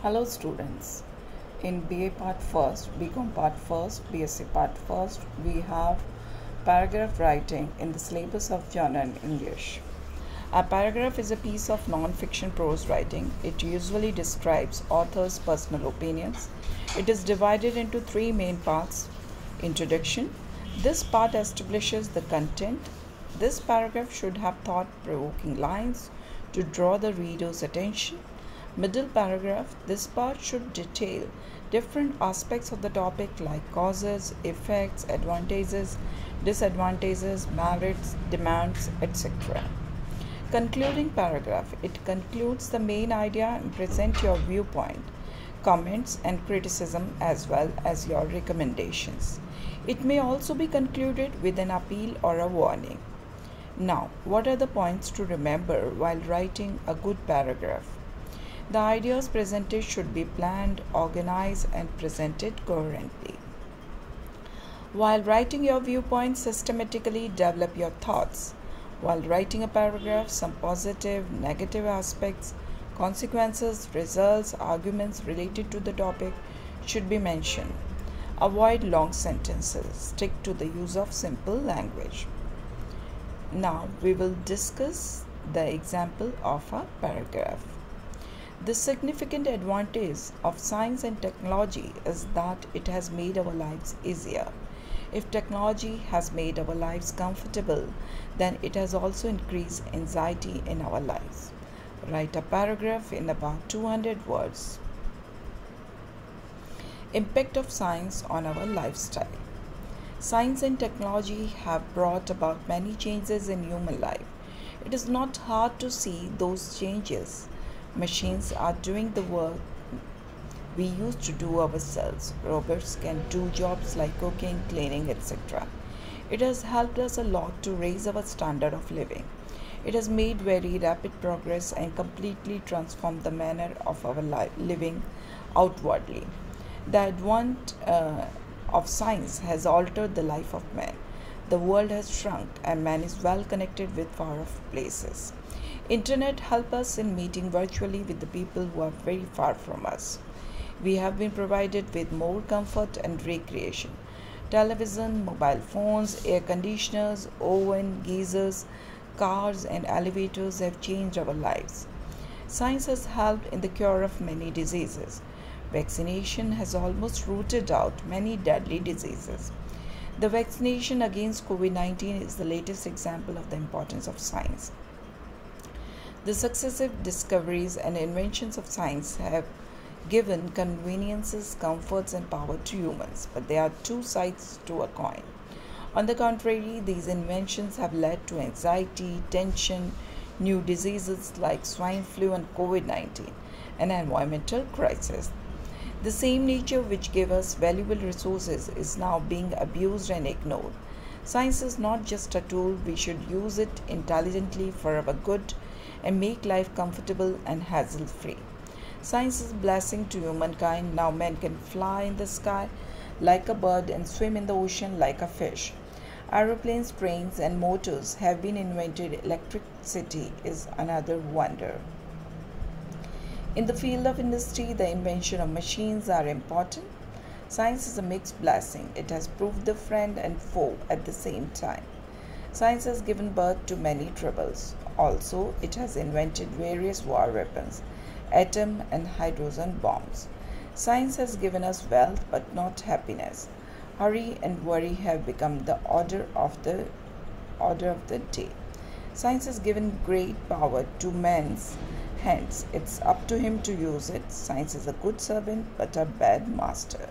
Hello students. In BA part first, BCom part first, BSc part first, we have paragraph writing in the syllabus of Journal English. A paragraph is a piece of non-fiction prose writing. It usually describes author's personal opinions. It is divided into three main parts. Introduction. This part establishes the content. This paragraph should have thought-provoking lines to draw the reader's attention. Middle paragraph. This part should detail different aspects of the topic like causes, effects, advantages, disadvantages, merits, demands, etc. Concluding paragraph. It concludes the main idea and present your viewpoint, comments and criticism as well as your recommendations. It may also be concluded with an appeal or a warning. Now, what are the points to remember while writing a good paragraph? The ideas presented should be planned, organized, and presented coherently. While writing your viewpoints, systematically develop your thoughts. While writing a paragraph, some positive, negative aspects, consequences, results, arguments related to the topic should be mentioned. Avoid long sentences. Stick to the use of simple language. Now we will discuss the example of a paragraph. The significant advantage of science and technology is that it has made our lives easier. If technology has made our lives comfortable, then it has also increased anxiety in our lives. Write a paragraph in about 200 words. Impact of science on our lifestyle. Science and technology have brought about many changes in human life. It is not hard to see those changes. Machines are doing the work we used to do ourselves. Robots can do jobs like cooking, cleaning, etc. It has helped us a lot to raise our standard of living. It has made very rapid progress and completely transformed the manner of our living outwardly. The advent of science has altered the life of man. The world has shrunk and man is well connected with far-off places. Internet helps us in meeting virtually with the people who are very far from us. We have been provided with more comfort and recreation. Television, mobile phones, air conditioners, oven, geysers, cars and elevators have changed our lives. Science has helped in the cure of many diseases. Vaccination has almost rooted out many deadly diseases. The vaccination against COVID-19 is the latest example of the importance of science. The successive discoveries and inventions of science have given conveniences, comforts, and power to humans, but there are two sides to a coin. On the contrary, these inventions have led to anxiety, tension, new diseases like swine flu and COVID-19, and environmental crisis. The same nature which gave us valuable resources is now being abused and ignored. Science is not just a tool, we should use it intelligently for our good and make life comfortable and hassle-free. Science is a blessing to humankind. Now men can fly in the sky like a bird and swim in the ocean like a fish. Aeroplanes, trains and motors have been invented. Electricity is another wonder. In the field of industry, the invention of machines are important. Science is a mixed blessing. It has proved the friend and foe at the same time. Science has given birth to many troubles. Also, it has invented various war weapons, atom and hydrogen bombs. Science has given us wealth but not happiness. Hurry and worry have become the order of the day. Science has given great power to man's hands. It's up to him to use it. Science is a good servant but a bad master.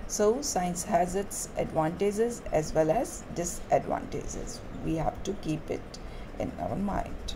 So science has its advantages as well as disadvantages. We have to keep it in our mind.